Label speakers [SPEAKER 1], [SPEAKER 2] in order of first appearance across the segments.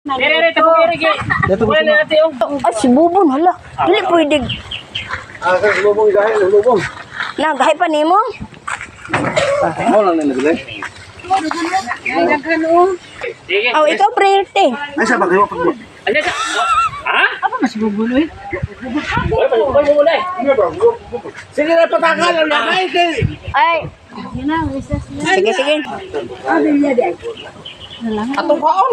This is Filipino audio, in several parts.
[SPEAKER 1] Dere, tapos kiri. Wala natin yung.
[SPEAKER 2] Ay, si Bubon, hala. Dili pwede.
[SPEAKER 3] Lubong gahil, lubong.
[SPEAKER 2] Nagahay pa nimo?
[SPEAKER 3] Mo lang nila dili.
[SPEAKER 1] Sige.
[SPEAKER 2] Oh, ikaw priority.
[SPEAKER 3] Ay sa bagay mo pag.
[SPEAKER 1] Ano sa? Ha?
[SPEAKER 4] Apa mas bubuloy?
[SPEAKER 1] Oy, mulay.
[SPEAKER 3] Sige na patakan na kay.
[SPEAKER 2] Ay,
[SPEAKER 4] Yan na, recess na.
[SPEAKER 2] sige, sige.
[SPEAKER 3] Atong kaon.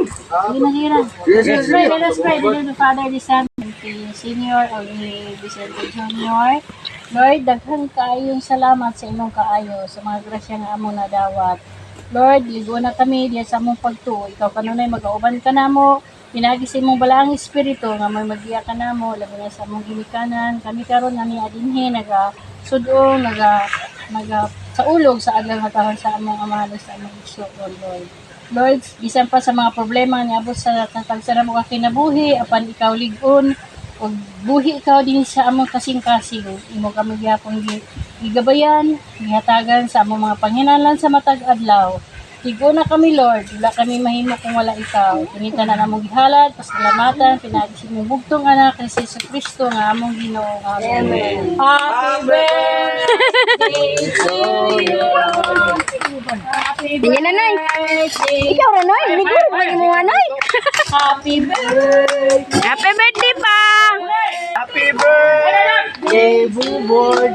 [SPEAKER 4] Ginahira.
[SPEAKER 3] Yes.
[SPEAKER 4] Pray, let us pray. In the name of the Father, the Son, and the Senior, o ni Vicente Junior. Lord, daghan kaayong salamat sa imong kaayo, sa mga grasya nga among nadawat. Lord, ligo na kami diya sa among pagtuo. Ikaw kanunay mag-auban ka namo. Pinagi sa imong balaang espiritu nga may magiya ka namo, labi na sa among ginikanan. Kami karon nga ni adinhi naga-sudong, naga saulog sa adlang hatahon sa among amahan sa among isyo, Lord. Lord, bisan pa sa mga problema nga niabot sa pagsara mo ka kinabuhi, apan ikaw ligon, ug buhi ikaw din sa among kasing-kasing. Imo kami gyapon gigabayan, gihatagan sa among mga panghinahanglan sa matag adlaw. Ligo na kami, Lord. Wala kami mahimo kung wala ikaw. Tunita na namong gihalad, pasalamatan, pinagi sa imong bugtong anak ni Jesus Kristo nga among Ginoo. Amen. Happy birthday to you.
[SPEAKER 2] Tingin na, Nay. Ikaw na, Nay. Ligo, lagi mo nga, Nay.
[SPEAKER 4] Happy birthday.
[SPEAKER 2] Happy birthday pa!
[SPEAKER 3] Happy birthday, Bubon.